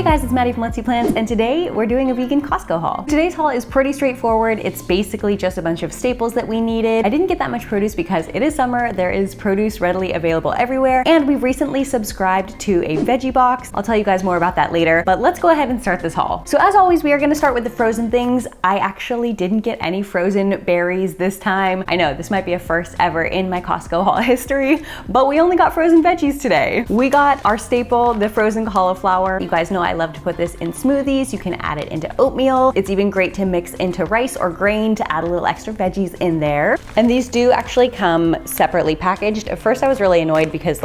Hey guys, it's Maddie from Let's Eat Plants, and today we're doing a vegan Costco haul. Today's haul is pretty straightforward. It's basically just a bunch of staples that we needed. I didn't get that much produce because it is summer, there is produce readily available everywhere, and we've recently subscribed to a veggie box. I'll tell you guys more about that later, but let's go ahead and start this haul. So as always, we are gonna start with the frozen things. I actually didn't get any frozen berries this time. I know, this might be a first ever in my Costco haul history, but we only got frozen veggies today. We got our staple, the frozen cauliflower. You guys know I love to put this in smoothies. You can add it into oatmeal. It's even great to mix into rice or grain to add a little extra veggies in there. And these do actually come separately packaged. At first I was really annoyed because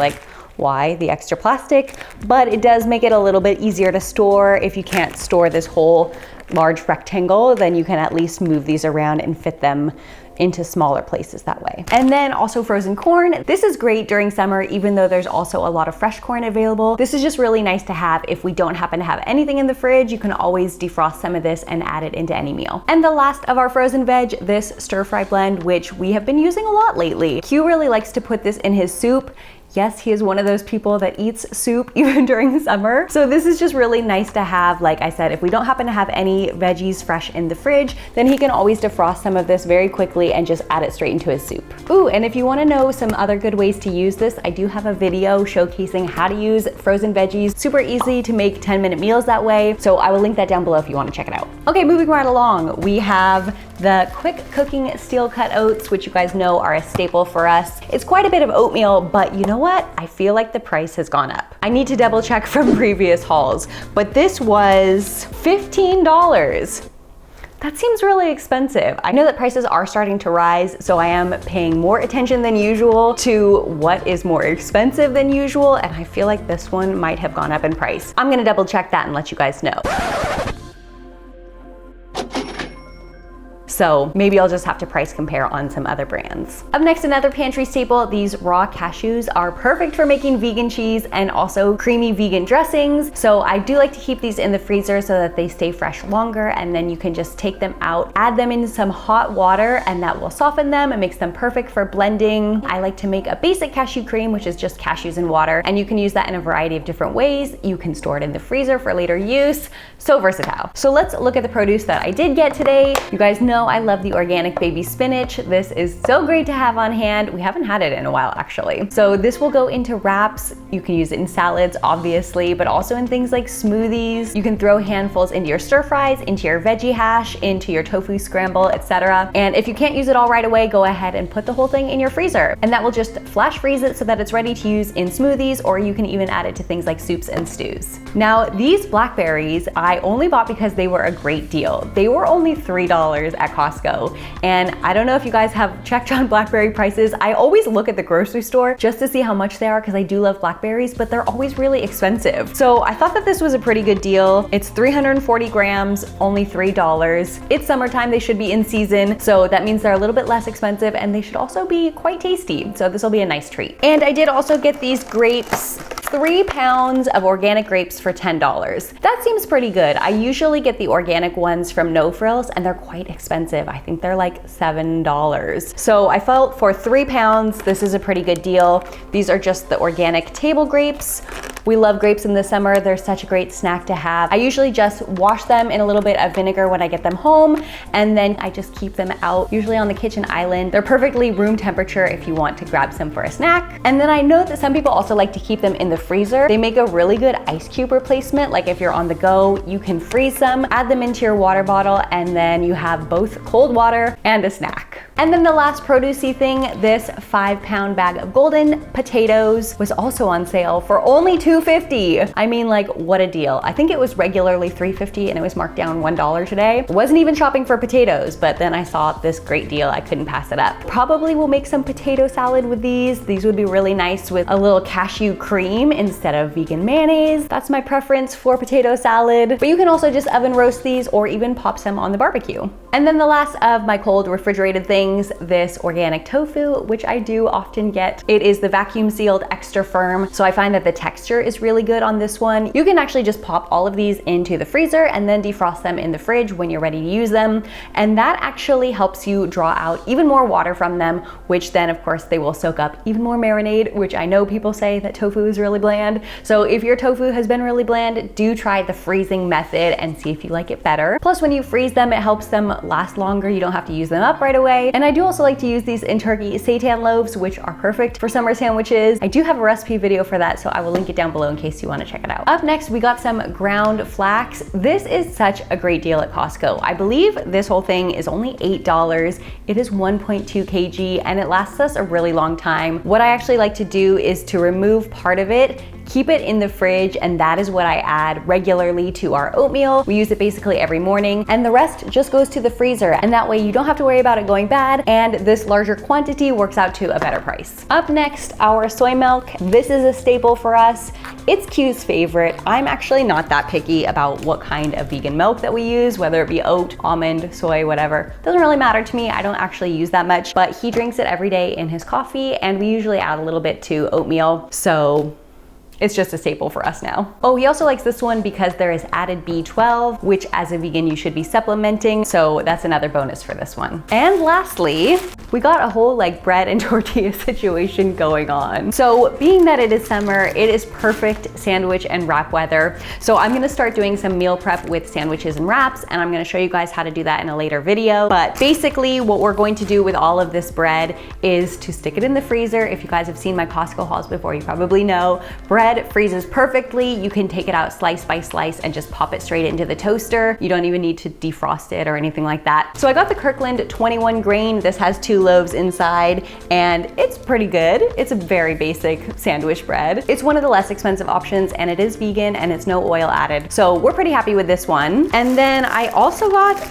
why the extra plastic? But it does make it a little bit easier to store. If you can't store this whole large rectangle, then you can at least move these around and fit them into smaller places that way. And then also frozen corn. This is great during summer, even though there's also a lot of fresh corn available. This is just really nice to have if we don't happen to have anything in the fridge. You can always defrost some of this and add it into any meal. And the last of our frozen veg, this stir fry blend, which we have been using a lot lately. Q really likes to put this in his soup. Yes, he is one of those people that eats soup even during the summer. So this is just really nice to have. Like I said, if we don't happen to have any veggies fresh in the fridge, then he can always defrost some of this very quickly and just add it straight into his soup. Ooh, and if you wanna know some other good ways to use this, I do have a video showcasing how to use frozen veggies. Super easy to make 10-minute meals that way. So I will link that down below if you wanna check it out. Okay, moving right along, we have the quick cooking steel cut oats, which you guys know are a staple for us. It's quite a bit of oatmeal, but you know what? I feel like the price has gone up. I need to double check from previous hauls, but this was $15. That seems really expensive. I know that prices are starting to rise, so I am paying more attention than usual to what is more expensive than usual, and I feel like this one might have gone up in price. I'm gonna double check that and let you guys know. So maybe I'll just have to price compare on some other brands. Up next, another pantry staple. These raw cashews are perfect for making vegan cheese and also creamy vegan dressings. So I do like to keep these in the freezer so that they stay fresh longer, and then you can just take them out, add them in some hot water, and that will soften them and makes them perfect for blending. I like to make a basic cashew cream, which is just cashews and water, and you can use that in a variety of different ways. You can store it in the freezer for later use. So versatile. So let's look at the produce that I did get today. You guys know I love the organic baby spinach. This is so great to have on hand. We haven't had it in a while actually. So this will go into wraps. You can use it in salads, obviously, but also in things like smoothies. You can throw handfuls into your stir fries, into your veggie hash, into your tofu scramble, etc. And if you can't use it all right away, go ahead and put the whole thing in your freezer. And that will just flash freeze it so that it's ready to use in smoothies, or you can even add it to things like soups and stews. Now, these blackberries, I only bought because they were a great deal. They were only $3 at Costco. And I don't know if you guys have checked on blackberry prices. I always look at the grocery store just to see how much they are because I do love blackberries, but they're always really expensive. So I thought that this was a pretty good deal. It's 340 grams, only $3. It's summertime, they should be in season. So that means they're a little bit less expensive and they should also be quite tasty. So this will be a nice treat. And I did also get these grapes, 3 pounds of organic grapes for $10. That seems pretty good. I usually get the organic ones from No Frills and they're quite expensive. I think they're like $7. So I felt for 3 pounds, this is a pretty good deal. These are just the organic table grapes. We love grapes in the summer. They're such a great snack to have. I usually just wash them in a little bit of vinegar when I get them home, and then I just keep them out, usually on the kitchen island. They're perfectly room temperature if you want to grab some for a snack. And then I know that some people also like to keep them in the freezer. They make a really good ice cube replacement. Like if you're on the go, you can freeze them, add them into your water bottle, and then you have both cold water and a snack. And then the last producey thing, this 5-pound bag of golden potatoes was also on sale for only $2.50. I mean, like, what a deal. I think it was regularly $3.50 and it was marked down $1 today. Wasn't even shopping for potatoes, but then I saw this great deal. I couldn't pass it up. Probably will make some potato salad with these. These would be really nice with a little cashew cream instead of vegan mayonnaise. That's my preference for potato salad. But you can also just oven roast these or even pop some on the barbecue. And then the last of my cold refrigerated things things this organic tofu, which I do often get. It is the vacuum sealed extra firm, so I find that the texture is really good on this one. You can actually just pop all of these into the freezer and then defrost them in the fridge when you're ready to use them, and that actually helps you draw out even more water from them, which then of course they will soak up even more marinade, which I know people say that tofu is really bland. So if your tofu has been really bland, do try the freezing method and see if you like it better. Plus, when you freeze them, it helps them last longer. You don't have to use them up right away. And I do also like to use these in turkey seitan loaves, which are perfect for summer sandwiches. I do have a recipe video for that, so I will link it down below in case you want to check it out. Up next, we got some ground flax. This is such a great deal at Costco. I believe this whole thing is only $8. It is 1.2 kg and it lasts us a really long time. What I actually like to do is to remove part of it, keep it in the fridge, and that is what I add regularly to our oatmeal. We use it basically every morning, and the rest just goes to the freezer, and that way you don't have to worry about it going bad, and this larger quantity works out to a better price. Up next, our soy milk. This is a staple for us. It's Q's favorite. I'm actually not that picky about what kind of vegan milk that we use, whether it be oat, almond, soy, whatever. Doesn't really matter to me. I don't actually use that much, but he drinks it every day in his coffee, and we usually add a little bit to oatmeal, so it's just a staple for us now. Oh, he also likes this one because there is added B12, which as a vegan you should be supplementing, so that's another bonus for this one. And lastly, we got a whole like bread and tortilla situation going on. So being that it is summer, it is perfect sandwich and wrap weather. So I'm gonna start doing some meal prep with sandwiches and wraps, and I'm gonna show you guys how to do that in a later video. But basically what we're going to do with all of this bread is to stick it in the freezer. If you guys have seen my Costco hauls before, you probably know bread freezes perfectly. You can take it out slice by slice and just pop it straight into the toaster. You don't even need to defrost it or anything like that. So I got the Kirkland 21 grain. This has 2 loaves inside and it's pretty good. It's a very basic sandwich bread. It's one of the less expensive options and it is vegan and it's no oil added. So we're pretty happy with this one. And then I also got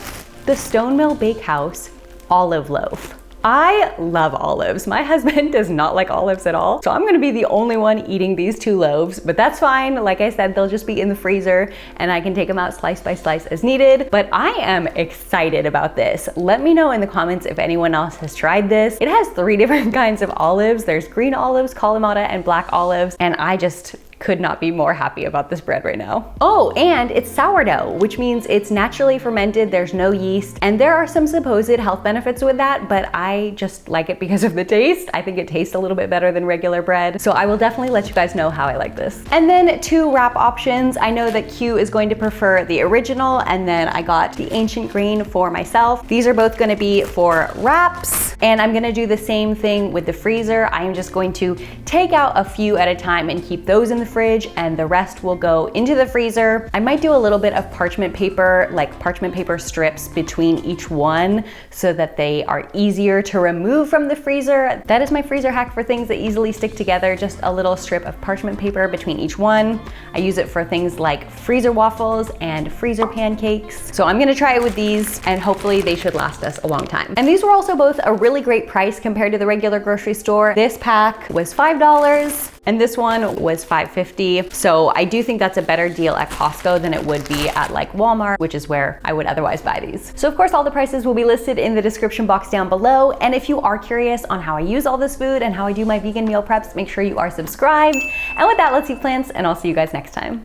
the Stone Mill Bakehouse olive loaf. I love olives. My husband does not like olives at all, so I'm gonna be the only one eating these 2 loaves, but that's fine. Like I said, they'll just be in the freezer and I can take them out slice by slice as needed, but I am excited about this. Let me know in the comments if anyone else has tried this. It has 3 different kinds of olives. There's green olives, Kalamata, and black olives, and I just could not be more happy about this bread right now. Oh, and it's sourdough, which means it's naturally fermented, there's no yeast, and there are some supposed health benefits with that, but I just like it because of the taste. I think it tastes a little bit better than regular bread, so I will definitely let you guys know how I like this. And then 2 wrap options. I know that Q is going to prefer the original, and then I got the ancient green for myself. These are both gonna be for wraps, and I'm gonna do the same thing with the freezer. I am just going to take out a few at a time and keep those in the fridge, and the rest will go into the freezer. I might do a little bit of parchment paper, like parchment paper strips between each one so that they are easier to remove from the freezer. That is my freezer hack for things that easily stick together, just a little strip of parchment paper between each one. I use it for things like freezer waffles and freezer pancakes. So I'm gonna try it with these and hopefully they should last us a long time. And these were also both a really great price compared to the regular grocery store. This pack was $5 and this one was $5.50. So I do think that's a better deal at Costco than it would be at like Walmart, which is where I would otherwise buy these. So of course, all the prices will be listed in the description box down below. And if you are curious on how I use all this food and how I do my vegan meal preps, make sure you are subscribed. And with that, let's eat plants, and I'll see you guys next time.